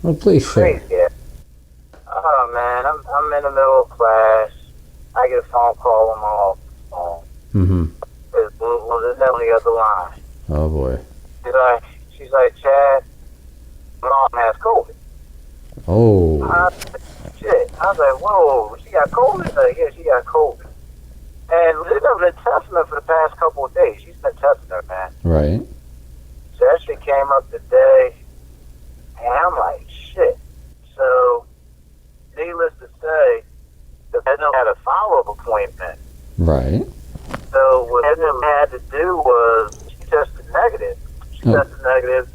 Oh, please share. Crazy. Oh man, I'm in the middle of class. I get a phone call on my phone. Mm-hmm. Was on the other line? Oh boy. She's like, Chad, my mom has COVID. Oh. Shit. I was like, whoa, she got COVID? Like, yeah, she got COVID. And they've been testing her for the past couple of days. She's been testing her, man. Right. So that shit came up today, and I'm like, shit. So, needless to say, the vet had a follow-up appointment. Right. So what Edna had to do was she tested negative. Tested negative,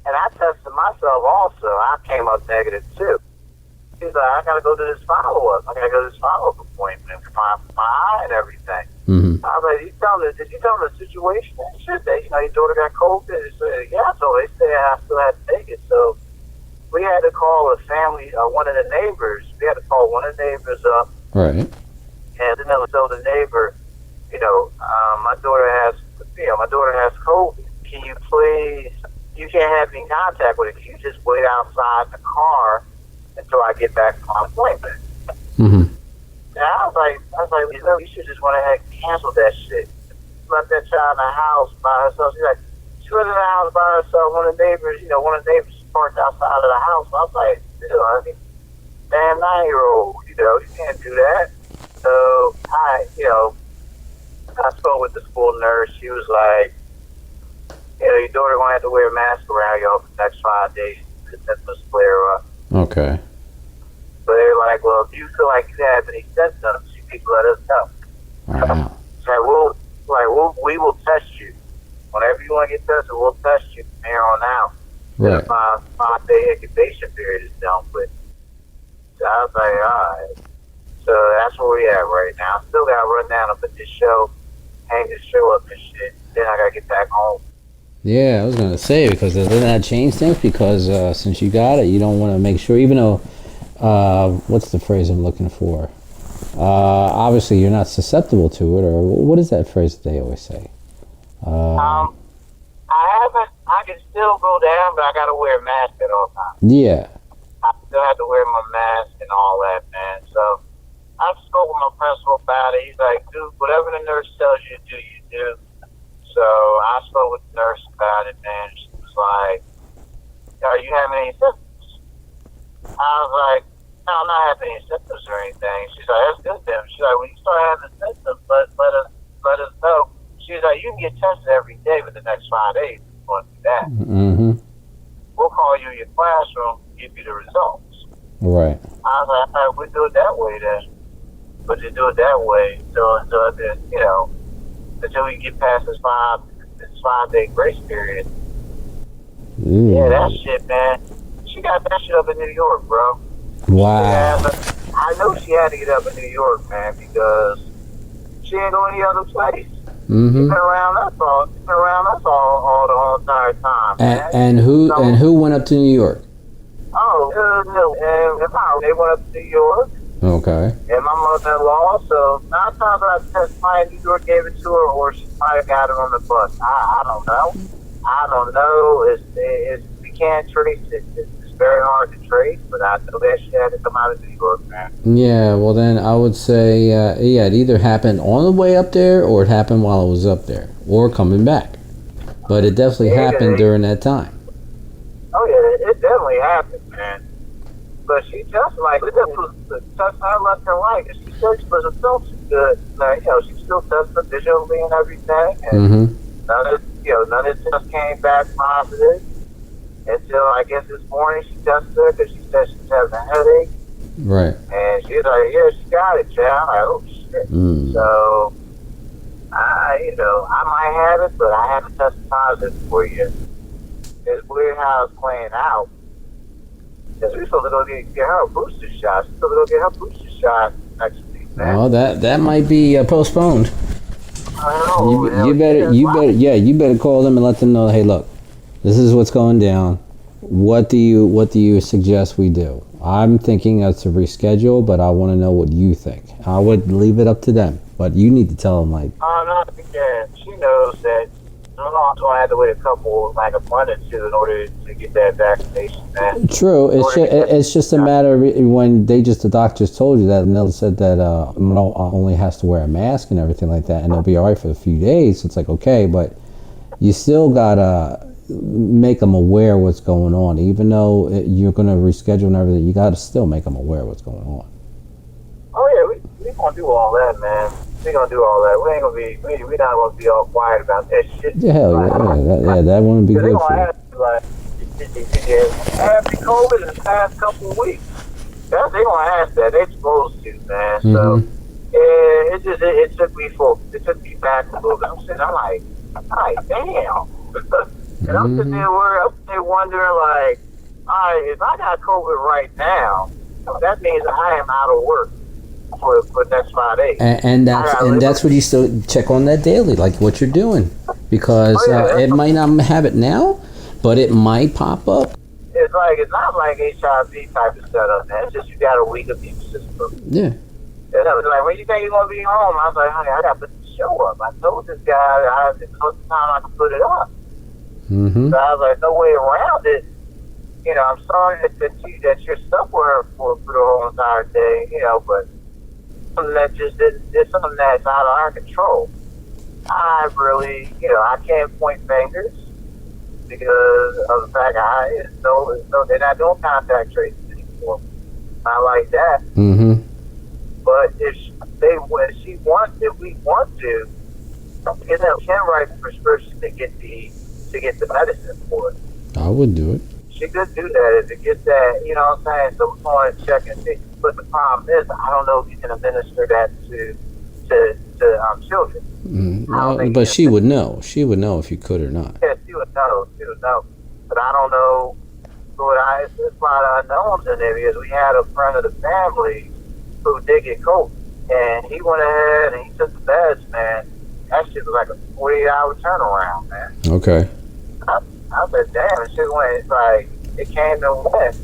and I tested myself also. I came up negative too. She's like, I gotta go to this follow-up. I gotta go to this follow-up appointment for my eye and everything. Mm-hmm. I was like, did you tell them the situation? Shit, your daughter got COVID. They said, yeah, so they said I still had to take it. So we had to call a family, one of the neighbors. We had to call one of the neighbors up. Right. And then tell the neighbor, my daughter has COVID. Can you please, you can't have any contact with her. Can you just wait outside the car until I get back from my appointment? Mm-hmm. And I was like, you should just went ahead and cancel that shit. Left that child in the house by herself. She was in the house by herself. One of the neighbors parked outside of the house. I was like, damn 9-year-old, you can't do that. So I spoke with the school nurse. She was like, your daughter gonna have to wear a mask around y'all for the next 5 days. The symptoms flare up. Okay. So they're like, well, if you feel like you have any symptoms, you need to let us know. Wow. So we will test you. Whenever you want to get tested, we'll test you from here on out. Right. The 5-day incubation period is done with. So I was like, all right. So that's where we at right now. I still got to run down and put this show, hang this show up and shit. Then I got to get back home. Yeah, I was going to say, because doesn't that change things? Because since you got it, you don't want to make sure, even though, what's the phrase I'm looking for? Obviously, you're not susceptible to it, or what is that phrase that they always say? I can still go down, but I got to wear a mask at all times. Yeah. I still have to wear my mask and all that, man. So I spoke with my principal about it. He's like, dude, whatever the nurse tells you to do, you do. So I spoke with the nurse about it, man. She was like, are you having any symptoms? I was like, no, I'm not having any symptoms or anything. She's like, that's good then. She's like, when you start having symptoms, let us know. She's like, you can get tested every day for the next 5 days if you want to do that. Mm-hmm. We'll call you in your classroom, give you the results. Right. I was like, all right, we'll do it that way then. But you do it that way until we get past this 5-day grace period. Ooh. Yeah, that shit, man. She got that shit up in New York, bro. Wow. I know she had to get up in New York, man, because she ain't go any other place. Mm-hmm. She's been around us all the entire time. And who went up to New York? They went up to New York. Okay. And my mother-in-law, so 9 times I test my New York gave it to her, or she might have got it on the bus. I don't know. It's we can't trace it. It's very hard to trace, but I know that she had to come out of New York, man. Yeah, well then I would say, it either happened on the way up there, or it happened while it was up there, or coming back. But it definitely happened during that time. Oh yeah, it definitely happened, man. But she just was testing her left and right, and she said she wasn't feeling too good. She still tested her visually and everything, and none of the tests came back positive until I guess this morning she tested her because she said she was having a headache. Right. And she's like, yeah, she got it, Chad. I'm like, oh shit. So I might have it, but I haven't tested positive for you. It's weird how it's playing out. Because we're supposed to go get her a booster shot. She's supposed to go get her booster shot next week, man. Oh, that might be postponed. I know. You better call them and let them know, hey, look, this is what's going down. What do you suggest we do? I'm thinking that's a reschedule, but I want to know what you think. I would leave it up to them, but you need to tell them, like... Oh, no, yeah, she knows that I had to wait like a month or two in order to get that vaccination, man. True. It's just a matter of when the doctors told you that, and they said that only has to wear a mask and everything like that, and they'll be all right for a few days. It's like, okay, but you still gotta make them aware what's going on, even though you're gonna reschedule and everything. You gotta still make them aware what's going on. Oh yeah, we gonna do all that, man. We gonna do all that. We ain't gonna be. We not gonna be all quiet about that shit. Yeah, hell yeah, that wouldn't be good they for gonna you. ask you, like, have you COVID in the past couple of weeks? They gonna ask that. They supposed to, man. So yeah, it took me back a little bit. I'm like, damn. And I'm sitting there wondering, like, all right, if I got COVID right now, that means I am out of work for the next 5 days. And that's what you still check on that daily, like what you're doing, because it might not have it now, but it might pop up. It's not like HIV type of setup, man. It's just you got a weak immune system. Yeah. It's like, when you think you're gonna be home? I was like, honey, I got to put the show up. I told this guy I had the time I can put it up. So I was like, no way around it. You know, I'm sorry that you're somewhere for the whole entire day. You know, but something that it's something that's out of our control. I really, I can't point fingers because of the fact they're not doing contact tracing anymore. Not like that. But if we want to, can write a prescription to get the medicine for it. I would do it. She could do that if it gets that, you know what I'm saying? So we're going to check and see. But the problem is, I don't know if you can administer that to children. But she would know. She would know if you could or not. Yeah, she would know. But I don't know. It's a lot of unknowns in there because we had a friend of the family who did get COVID. And he went ahead and he took the meds, man. That shit was like a 48-hour turnaround, man. Okay. I said, damn, it shit went, it came and went.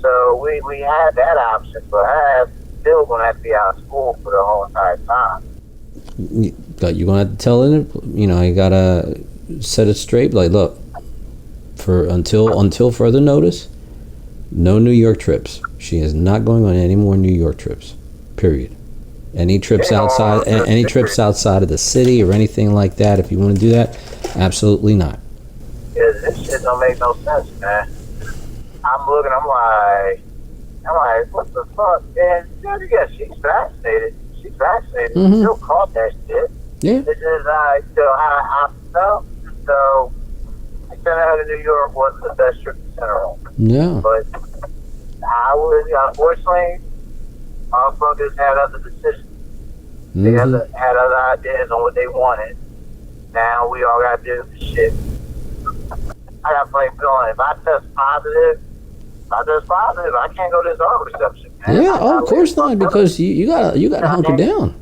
So we had that option, but I'm still going to have to be out of school for the whole entire time. You're going to have to tell it, you got to set it straight. Like, look, until further notice, no New York trips. She is not going on any more New York trips, period. Any trips outside of the city or anything like that, if you want to do that, absolutely not. Yeah, this shit don't make no sense, man. I'm like, what the fuck? And yeah, she's vaccinated. She still caught that shit. Yeah. This is I felt. So sending her to New York wasn't the best trip to send her home. Yeah. But unfortunately, motherfuckers had other decisions. They had other ideas on what they wanted. Now we all gotta do the shit. I got a funny feeling if I test positive, I can't go to this art reception, man. Yeah, of course not, because you gotta hunker down.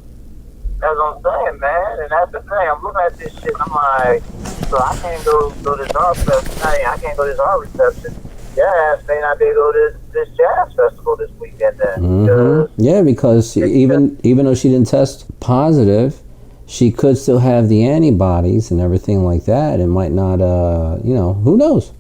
That's what I'm saying, man. And that's the thing. I'm looking at this shit and I'm like, so I can't go to this art reception. I can't go to this art reception. Yeah, may not be able to go to this jazz festival this weekend then. Yeah, because even though she didn't test positive, she could still have the antibodies and everything like that. It might not, who knows?